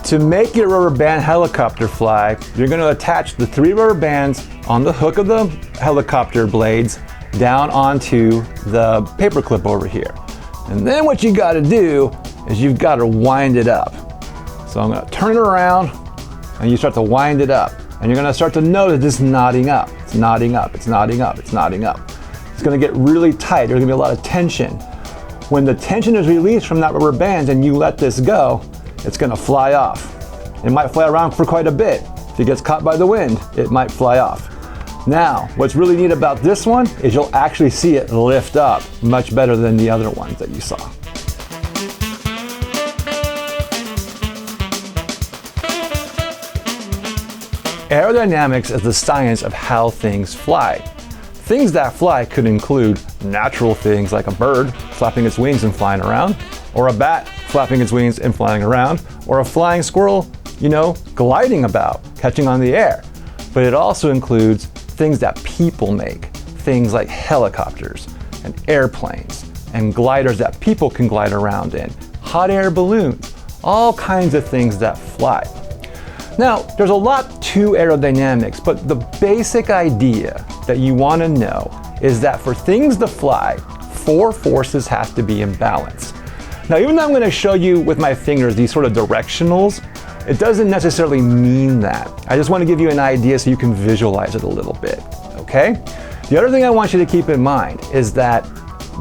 To make your rubber band helicopter fly, you're going to attach the 3 rubber bands on the hook of the helicopter blades down onto the paper clip over here. And then what you got to do is you've got to wind it up. So I'm going to turn it around and you start to wind it up. And you're going to start to notice this nodding up. It's nodding up, it's nodding up, it's nodding up. It's going to get really tight. There's going to be a lot of tension. When the tension is released from that rubber band and you let this go, it's going to fly off. It might fly around for quite a bit. If it gets caught by the wind, it might fly off. Now, what's really neat about this one is you'll actually see it lift up much better than the other ones that you saw. Aerodynamics is the science of how things fly. Things that fly could include natural things like a bird flapping its wings and flying around, or a bat flapping its wings and flying around, or a flying squirrel, gliding about, catching on the air. But it also includes things that people make, things like helicopters and airplanes and gliders that people can glide around in, hot air balloons, all kinds of things that fly. Now, there's a lot to aerodynamics, but the basic idea that you want to know is that for things to fly, 4 forces have to be in balance. Now, even though I'm going to show you with my fingers these sort of directionals, it doesn't necessarily mean that. I just want to give you an idea so you can visualize it a little bit, okay? The other thing I want you to keep in mind is that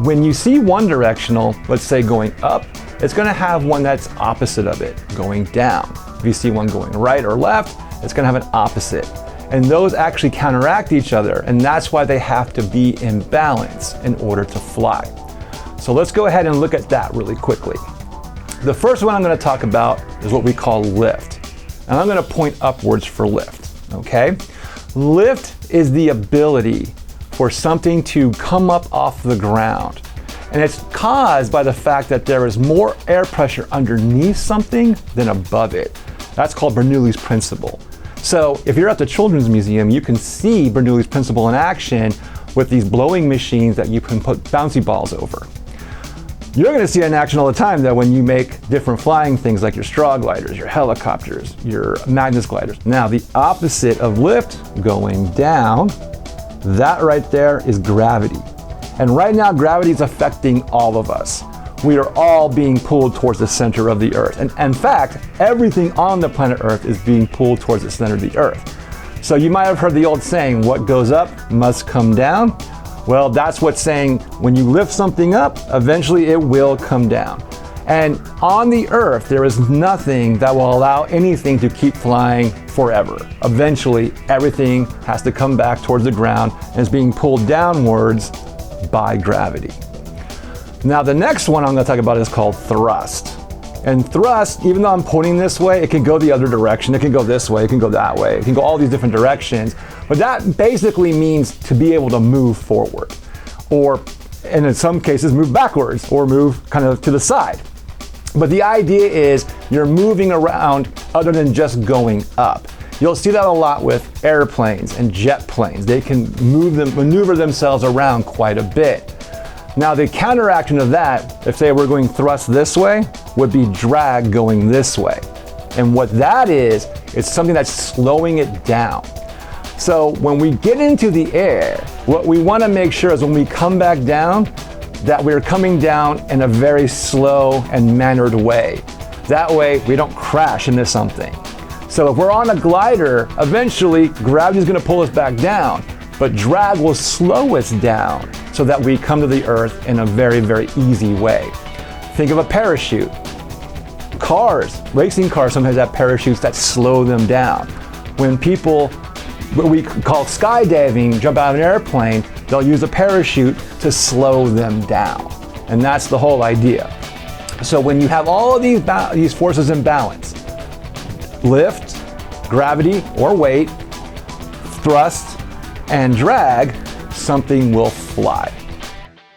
when you see one directional, let's say going up, it's going to have one that's opposite of it, going down. If you see one going right or left, it's going to have an opposite. And those actually counteract each other, and that's why they have to be in balance in order to fly. So let's go ahead and look at that really quickly. The first one I'm going to talk about is what we call lift. And I'm going to point upwards for lift, okay? Lift is the ability for something to come up off the ground. And it's caused by the fact that there is more air pressure underneath something than above it. That's called Bernoulli's principle. So if you're at the Children's Museum, you can see Bernoulli's principle in action with these blowing machines that you can put bouncy balls over. You're going to see it in action all the time though when you make different flying things like your straw gliders, your helicopters, your Magnus gliders. Now the opposite of lift, going down, that right there is gravity. And right now gravity is affecting all of us. We are all being pulled towards the center of the Earth. And in fact, everything on the planet Earth is being pulled towards the center of the Earth. So you might have heard the old saying, what goes up must come down. Well, that's what's saying when you lift something up, eventually it will come down. And on the Earth, there is nothing that will allow anything to keep flying forever. Eventually, everything has to come back towards the ground and is being pulled downwards by gravity. Now, the next one I'm going to talk about is called thrust. And thrust, even though I'm pointing this way, it can go the other direction. It can go this way, it can go that way, it can go all these different directions. But that basically means to be able to move forward, or, and in some cases, move backwards, or move kind of to the side. But the idea is you're moving around other than just going up. You'll see that a lot with airplanes and jet planes. They can maneuver themselves around quite a bit. Now the counteraction of that, if say we're going thrust this way, would be drag going this way. And what that is, it's something that's slowing it down. So when we get into the air, what we want to make sure is when we come back down, that we're coming down in a very slow and mannered way. That way we don't crash into something. So if we're on a glider, eventually gravity is going to pull us back down, but drag will slow us down so that we come to the Earth in a very, very easy way. Think of a parachute. Cars, racing cars sometimes have parachutes that slow them down. When people, what we call skydiving, jump out of an airplane, they'll use a parachute to slow them down. And that's the whole idea. So when you have all of these forces in balance, lift, gravity or weight, thrust, and drag, something will fly.